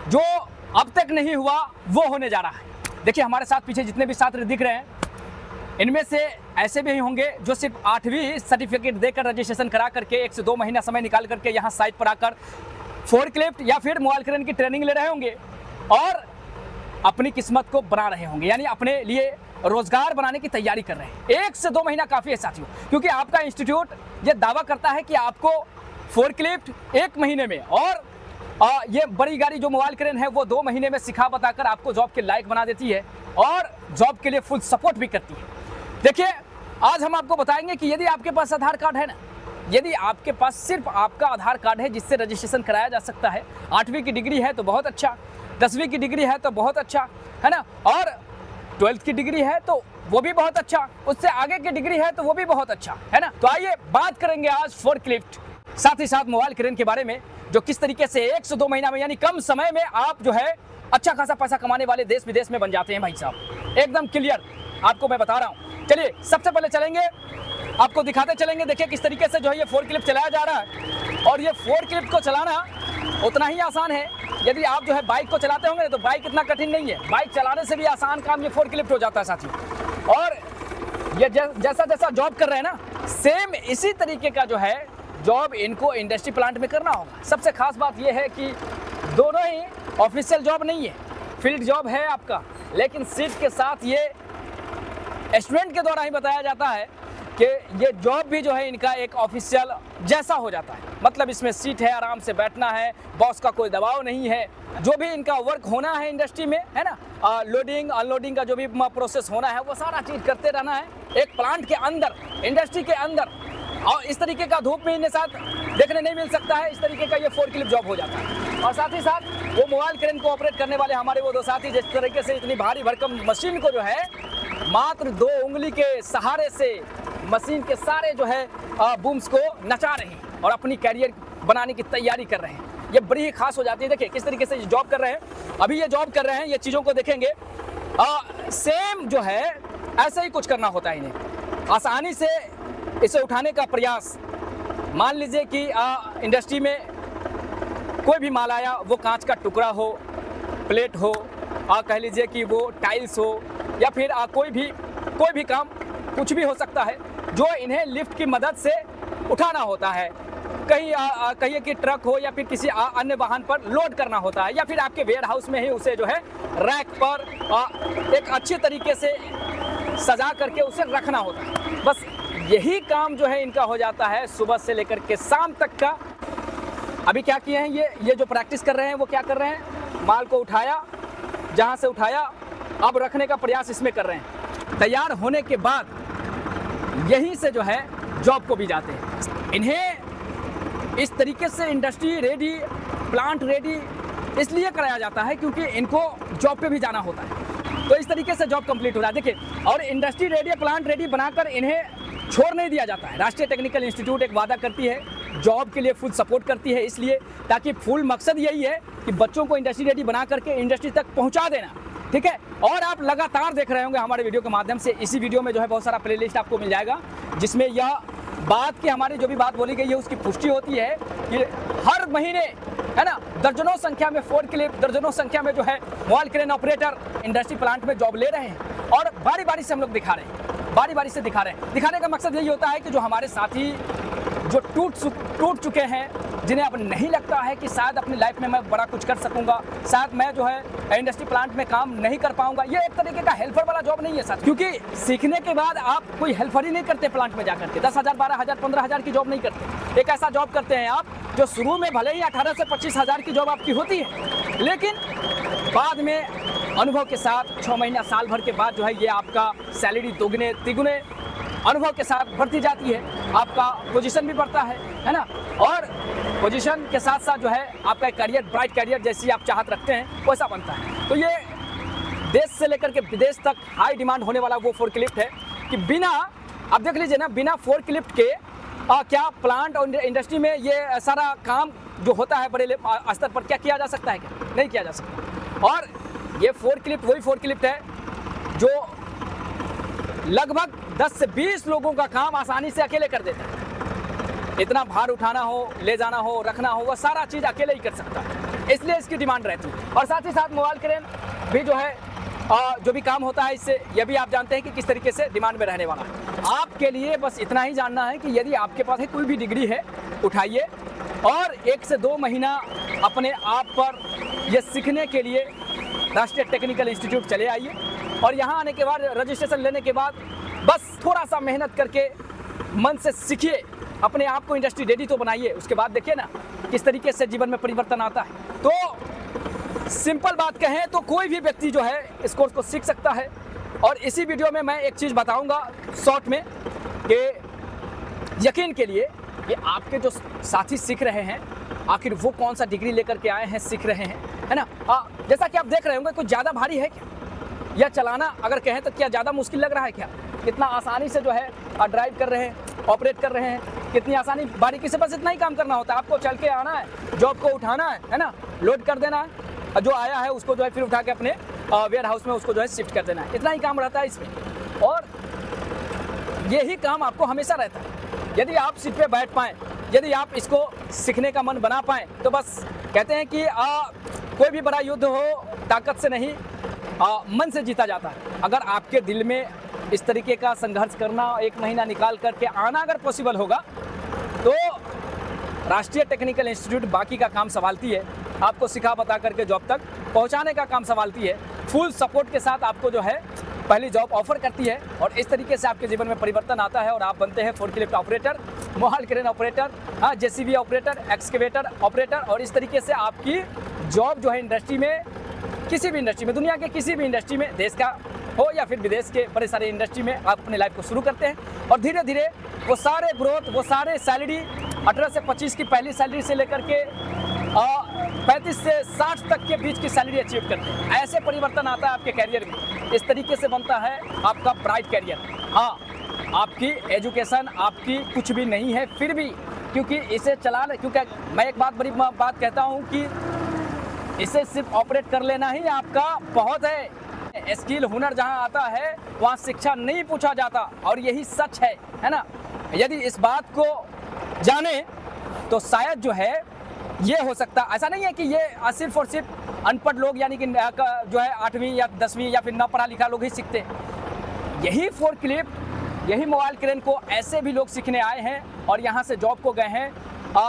जो अब तक नहीं हुआ वो होने जा रहा है। देखिए हमारे साथ पीछे जितने भी छात्र दिख रहे हैं, इनमें से ऐसे भी होंगे जो सिर्फ 8वीं सर्टिफिकेट देकर रजिस्ट्रेशन करा करके 1 से 2 महीना समय निकाल करके यहाँ साइट पर आकर फोर्कलिफ्ट या फिर मोबाइल क्रेन की ट्रेनिंग ले रहे होंगे और अपनी किस्मत को बना रहे होंगे, यानी अपने लिए रोजगार बनाने की तैयारी कर रहे हैं। 1 से 2 महीना काफ़ी है साथियों, क्योंकि आपका इंस्टीट्यूट ये दावा करता है कि आपको फोर्कलिफ्ट 1 महीने में और ये बड़ी गाड़ी जो मोबाइल क्रेन है वो 2 महीने में सिखा बताकर आपको जॉब के लायक बना देती है और जॉब के लिए फुल सपोर्ट भी करती है। देखिए आज हम आपको बताएंगे कि यदि आपके पास आधार कार्ड है ना, यदि आपके पास सिर्फ आपका आधार कार्ड है जिससे रजिस्ट्रेशन कराया जा सकता है, 8वीं की डिग्री है तो बहुत अच्छा, 10वीं की डिग्री है तो बहुत अच्छा है ना, और 12th की डिग्री है तो वो भी बहुत अच्छा, उससे आगे की डिग्री है तो वो भी बहुत अच्छा है ना। तो आइए बात करेंगे आज फोर्कलिफ्ट साथ ही साथ मोबाइल क्रेन के बारे में, जो किस तरीके से 1 से 2 महीना में यानी कम समय में आप जो है अच्छा खासा पैसा कमाने वाले देश विदेश में बन जाते हैं। भाई साहब एकदम क्लियर आपको मैं बता रहा हूँ। चलिए सबसे पहले चलेंगे, आपको दिखाते चलेंगे। देखिए किस तरीके से जो है ये फोर्कलिफ्ट चलाया जा रहा है और ये फोर्कलिफ्ट को चलाना उतना ही आसान है। यदि आप जो है बाइक को चलाते होंगे तो बाइक इतना कठिन नहीं है, बाइक चलाने से भी आसान काम ये फोर्कलिफ्ट हो जाता है साथियों। और ये जैसा जैसा जॉब कर रहे हैं ना, सेम इसी तरीके का जो है जॉब इनको इंडस्ट्री प्लांट में करना होगा। सबसे खास बात यह है कि दोनों ही ऑफिशियल जॉब नहीं है, फील्ड जॉब है आपका, लेकिन सीट के साथ ये स्टूडेंट के द्वारा ही बताया जाता है कि ये जॉब भी जो है इनका एक ऑफिशियल जैसा हो जाता है। मतलब इसमें सीट है, आराम से बैठना है, बॉस का कोई दबाव नहीं है। जो भी इनका वर्क होना है इंडस्ट्री में है ना, लोडिंग अनलोडिंग का जो भी प्रोसेस होना है वो सारा चीज़ करते रहना है एक प्लांट के अंदर, इंडस्ट्री के अंदर। और इस तरीके का धूप में इन्हें साथ देखने नहीं मिल सकता है। इस तरीके का ये फोर्कलिफ्ट जॉब हो जाता है। और साथ ही साथ वो मोबाइल क्रेन को ऑपरेट करने वाले हमारे वो 2 साथी जिस तरीके से इतनी भारी भरकम मशीन को जो है मात्र 2 उंगली के सहारे से मशीन के सारे जो है बूम्स को नचा रहे हैं और अपनी कैरियर बनाने की तैयारी कर रहे हैं। ये बड़ी ही खास हो जाती है। देखिए किस तरीके से जॉब कर रहे हैं, अभी ये जॉब कर रहे हैं, ये चीज़ों को देखेंगे सेम जो है ऐसे ही कुछ करना होता है इन्हें। आसानी से इसे उठाने का प्रयास, मान लीजिए कि इंडस्ट्री में कोई भी माल आया, वो कांच का टुकड़ा हो, प्लेट हो, कह लीजिए कि वो टाइल्स हो या फिर कोई भी काम कुछ भी हो सकता है जो इन्हें लिफ्ट की मदद से उठाना होता है। कहीं कहिए कि ट्रक हो या फिर किसी अन्य वाहन पर लोड करना होता है या फिर आपके वेयर हाउस में ही उसे जो है रैक पर एक अच्छे तरीके से सजा करके उसे रखना होता है। बस यही काम जो है इनका हो जाता है सुबह से लेकर के शाम तक का। अभी क्या किए हैं ये जो प्रैक्टिस कर रहे हैं वो क्या कर रहे हैं, माल को उठाया, जहाँ से उठाया अब रखने का प्रयास इसमें कर रहे हैं। तैयार होने के बाद यहीं से जो है जॉब को भी जाते हैं। इन्हें इस तरीके से इंडस्ट्री रेडी, प्लांट रेडी इसलिए कराया जाता है क्योंकि इनको जॉब पे भी जाना होता है। तो इस तरीके से जॉब कंप्लीट हो रहा है। देखिए, और इंडस्ट्री रेडी, प्लांट रेडी बनाकर इन्हें छोड़ नहीं दिया जाता है। राष्ट्रीय टेक्निकल इंस्टीट्यूट एक वादा करती है, जॉब के लिए फुल सपोर्ट करती है, इसलिए ताकि फुल मकसद यही है कि बच्चों को इंडस्ट्री रेडी बना करके इंडस्ट्री तक पहुंचा देना। ठीक है, और आप लगातार देख रहे होंगे हमारे वीडियो के माध्यम से। इसी वीडियो में जो है बहुत सारा प्लेलिस्ट आपको मिल जाएगा जिसमें यह बात की हमारी जो भी बात बोली गई है उसकी पुष्टि होती है कि हर महीने है ना दर्जनों संख्या में फोर्कलिफ्ट, दर्जनों संख्या में जो है mobile crane operator industry plant में जॉब ले रहे हैं और बारी बारी से हम लोग दिखा रहे हैं, बारी बारी से दिखा रहे हैं। दिखाने का मकसद यही होता है कि जो हमारे साथी जो टूट चुके हैं, जिन्हें अब नहीं लगता है कि शायद अपनी लाइफ में मैं बड़ा कुछ कर सकूंगा, शायद मैं जो है इंडस्ट्री प्लांट में काम नहीं कर पाऊंगा। ये एक तरीके का हेल्पर वाला जॉब नहीं है साथ, क्योंकि सीखने के बाद आप कोई हेल्पर ही नहीं करते प्लांट में जाकर के 10,000, 12,000, 15,000 की जॉब नहीं करते। एक ऐसा जॉब करते हैं आप जो शुरू में भले ही 18 से 25,000 की जॉब आपकी होती है, लेकिन बाद में अनुभव के साथ 6 महीना, साल भर के बाद जो है ये आपका सैलरी दोगुने तिगुने अनुभव के साथ बढ़ती जाती है, आपका पोजीशन भी बढ़ता है ना, और पोजीशन के साथ साथ जो है आपका करियर, ब्राइट करियर जैसी आप चाहत रखते हैं वैसा बनता है। तो ये देश से लेकर के विदेश तक हाई डिमांड होने वाला वो फोर्कलिफ्ट है कि बिना, आप देख लीजिए ना, बिना फोर्कलिफ्ट के क्या प्लांट और इंडस्ट्री में ये सारा काम जो होता है बड़े स्तर पर क्या किया जा सकता है, क्या नहीं किया जा सकता। और ये फोर्कलिफ्ट वही फोर्कलिफ्ट है जो लगभग 10 से 20 लोगों का काम आसानी से अकेले कर देता है। इतना भार उठाना हो, ले जाना हो, रखना हो, वह सारा चीज़ अकेले ही कर सकता है। इसलिए इसकी डिमांड रहती है। और साथ ही साथ मोबाइल क्रेन भी जो है जो भी काम होता है इससे, यह भी आप जानते हैं कि किस तरीके से डिमांड में रहने वाला है। आपके लिए बस इतना ही जानना है कि यदि आपके पास कोई भी डिग्री है उठाइए और 1 से 2 महीना अपने आप पर यह सीखने के लिए राष्ट्रीय टेक्निकल इंस्टीट्यूट चले आइए और यहाँ आने के बाद रजिस्ट्रेशन लेने के बाद बस थोड़ा सा मेहनत करके मन से सीखिए, अपने आप को इंडस्ट्री रेडी तो बनाइए। उसके बाद देखिए ना किस तरीके से जीवन में परिवर्तन आता है। तो सिंपल बात कहें तो कोई भी व्यक्ति जो है इस कोर्स को सीख सकता है। और इसी वीडियो में मैं एक चीज़ बताऊंगा शॉर्ट में कि यकीन के लिए कि आपके जो साथी सीख रहे हैं आखिर वो कौन सा डिग्री लेकर के आए हैं, सीख रहे हैं, है ना। जैसा कि आप देख रहे होंगे कुछ ज़्यादा भारी है क्या यह चलाना, अगर कहें तो क्या ज़्यादा मुश्किल लग रहा है क्या? कितना आसानी से जो है ड्राइव कर रहे हैं, ऑपरेट कर रहे हैं, कितनी आसानी बारीकी से, बस इतना ही काम करना होता है। आपको चल के आना है, जॉब को उठाना है ना, लोड कर देना है, जो आया है उसको जो है फिर उठा के अपने वेयर हाउस में उसको जो है शिफ्ट कर देना है। इतना ही काम रहता है इसमें और यही काम आपको हमेशा रहता है। यदि आप सीट पे बैठ पाएँ, यदि आप इसको सीखने का मन बना पाएँ तो बस कहते हैं कि कोई भी बड़ा युद्ध हो ताकत से नहीं मन से जीता जाता है। अगर आपके दिल में इस तरीके का संघर्ष करना 1 महीना निकाल करके आना अगर पॉसिबल होगा तो राष्ट्रीय टेक्निकल इंस्टीट्यूट बाकी का काम संभालती है, आपको सिखा बता करके जॉब तक पहुंचाने का काम संभालती है। फुल सपोर्ट के साथ आपको जो है पहली जॉब ऑफर करती है और इस तरीके से आपके जीवन में परिवर्तन आता है और आप बनते हैं forklift operator, mobile crane operator, JCB operator, excavator operator. और इस तरीके से आपकी जॉब जो है इंडस्ट्री में, किसी भी इंडस्ट्री में, दुनिया के किसी भी इंडस्ट्री में, देश का हो या फिर विदेश के बड़े सारे इंडस्ट्री में आप अपनी लाइफ को शुरू करते हैं और धीरे धीरे वो सारे ग्रोथ, वो सारे सैलरी 18 से 25 की पहली सैलरी से लेकर के 35 से 60 तक के बीच की सैलरी अचीव करते हैं। ऐसे परिवर्तन आता है आपके कैरियर में, इस तरीके से बनता है आपका ब्राइट कैरियर। हाँ, आपकी एजुकेशन आपकी कुछ भी नहीं है फिर भी, क्योंकि इसे चलाना, क्योंकि मैं एक बड़ी बात कहता हूँ कि इसे सिर्फ ऑपरेट कर लेना ही आपका बहुत है। स्किल, हुनर जहाँ आता है वहाँ शिक्षा नहीं पूछा जाता और यही सच है ना। यदि इस बात को जाने तो शायद जो है ये हो सकता, ऐसा नहीं है कि ये सिर्फ और सिर्फ अनपढ़ लोग यानी कि जो है 8वीं या 10वीं या फिर न पढ़ा लिखा लोग ही सीखते हैं। यही फोर्कलिफ्ट, यही मोबाइल क्रेन को ऐसे भी लोग सीखने आए हैं और यहाँ से जॉब को गए हैं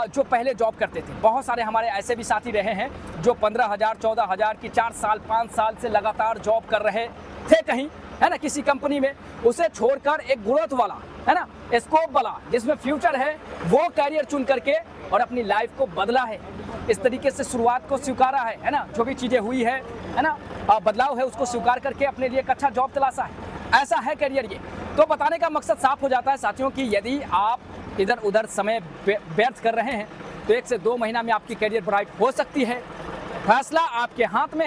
जो पहले जॉब करते थे। बहुत सारे हमारे ऐसे भी साथी रहे हैं जो 15,000 14,000 की 4 साल 5 साल से लगातार जॉब कर रहे थे कहीं, है ना, किसी कंपनी में। उसे छोड़कर एक ग्रोथ वाला, है ना, स्कोप वाला जिसमें फ्यूचर है, वो कैरियर चुन करके और अपनी लाइफ को बदला है। इस तरीके से शुरुआत को स्वीकारा है ना, जो भी चीज़ें हुई है ना, बदलाव है, उसको स्वीकार करके अपने लिए एक अच्छा जॉब तलाशा है। ऐसा है कैरियर ये। तो बताने का मकसद साफ हो जाता है साथियों कि यदि आप इधर उधर समय व्यर्थ कर रहे हैं तो 1 से 2 महीना में आपकी कैरियर ब्राइट हो सकती है। फैसला आपके हाथ में।